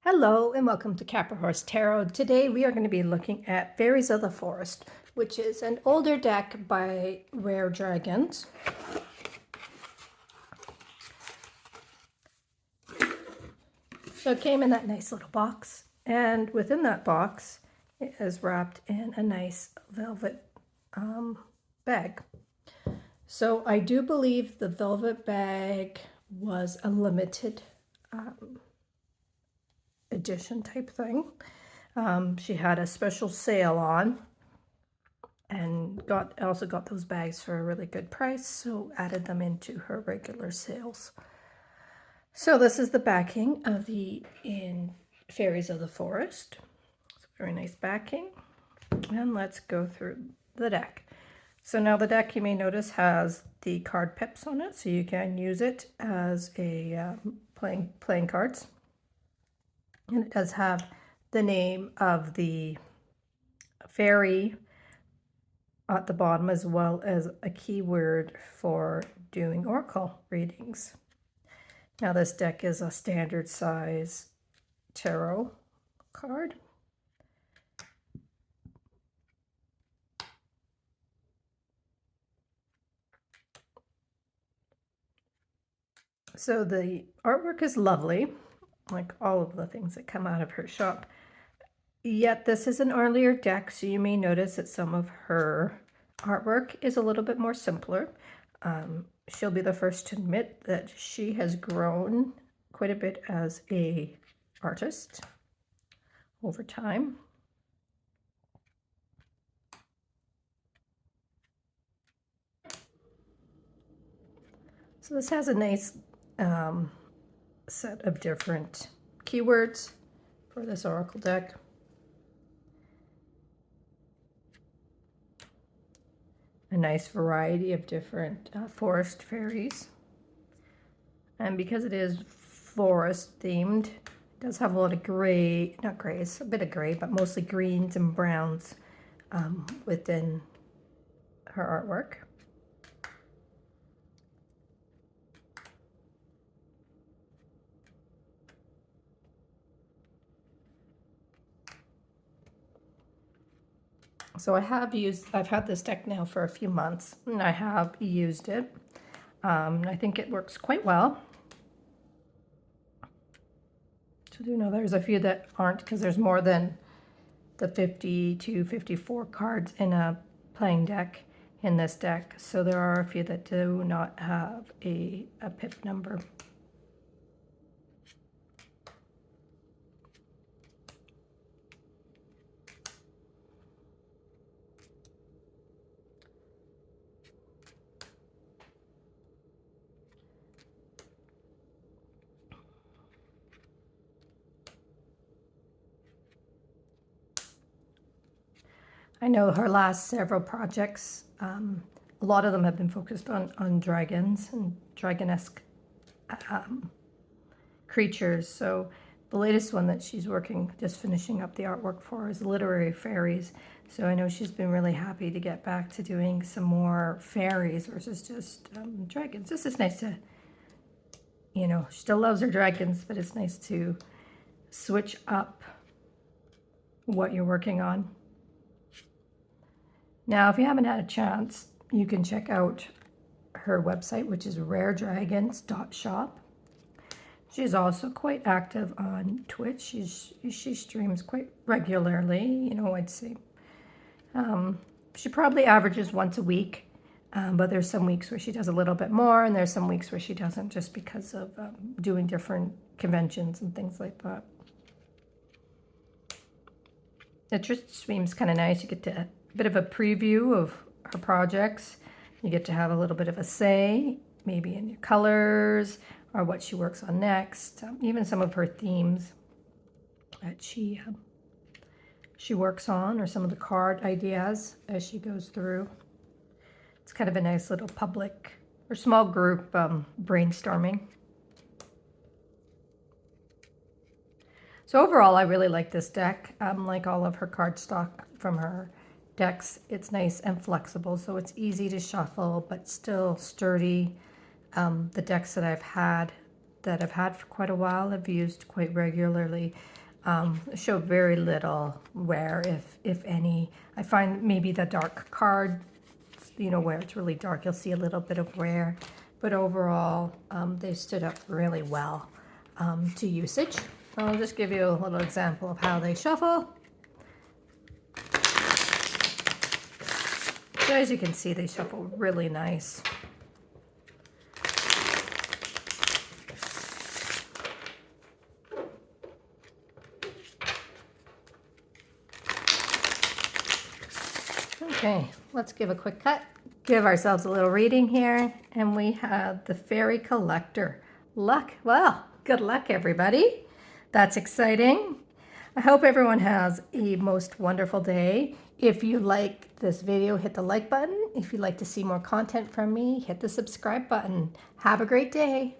Hello and welcome to Capra Horse Tarot. Today we are going to be looking at Fairies of the Forest, which is an older deck by Rare Dragons. So it came in that nice little box, and within that box it is wrapped in a nice velvet bag. So I do believe the velvet bag was a limited edition type thing. She had a special sale on and also got those bags for a really good price, so added them into her regular sales. So this is the backing of the Fairies of the Forest. It's a very nice backing. And let's go through the deck. So now the deck, you may notice, has the card pips on it, so you can use it as a playing cards. And it does have the name of the fairy at the bottom, as well as a keyword for doing oracle readings. Now this deck is a standard size tarot card. So the artwork is lovely, like all of the things that come out of her shop. Yet this is an earlier deck, so you may notice that some of her artwork is a little bit more simpler. She'll be the first to admit that she has grown quite a bit as a artist over time. So this has a nice set of different keywords for this oracle deck. A nice variety of different forest fairies. And because it is forest themed, it does have a lot of gray, not grays, a bit of gray, but mostly greens and browns within her artwork. So I've had this deck now for a few months, and I have used it. I think it works quite well. So you know, there's a few that aren't, because there's more than the 50 to 54 cards in a playing deck in this deck. So there are a few that do not have a pip number. I know her last several projects, a lot of them have been focused on dragons and dragon-esque creatures. So the latest one that she's just finishing up the artwork for, is Literary Fairies. So I know she's been really happy to get back to doing some more fairies versus just dragons. This is nice to, you know, she still loves her dragons, but it's nice to switch up what you're working on. Now, if you haven't had a chance, you can check out her website, which is raredragons.shop. She's also quite active on Twitch. She streams quite regularly, you know, I'd say. She probably averages once a week, but there's some weeks where she does a little bit more, and there's some weeks where she doesn't, just because of doing different conventions and things like that. It just seems kind of nice. You get a bit of a preview of her projects. You get to have a little bit of a say, maybe in your colors or what she works on next. Even some of her themes that she works on, or some of the card ideas as she goes through. It's kind of a nice little public or small group brainstorming. So overall, I really like this deck. Like all of her cardstock from her decks, it's nice and flexible, so it's easy to shuffle, but still sturdy. The decks that I've had that I've had for quite a while. I've used quite regularly. Show very little wear, if any. I find maybe the dark card, you know, where it's really dark, you'll see a little bit of wear. But overall, they stood up really well to usage. I'll just give you a little example of how they shuffle. So as you can see, they shuffle really nice. Okay, let's give a quick cut. Give ourselves a little reading here, and we have the Fairy Collector. Luck, well, good luck everybody. That's exciting. I hope everyone has a most wonderful day. If you like this video, hit the like button. If you'd like to see more content from me, hit the subscribe button. Have a great day.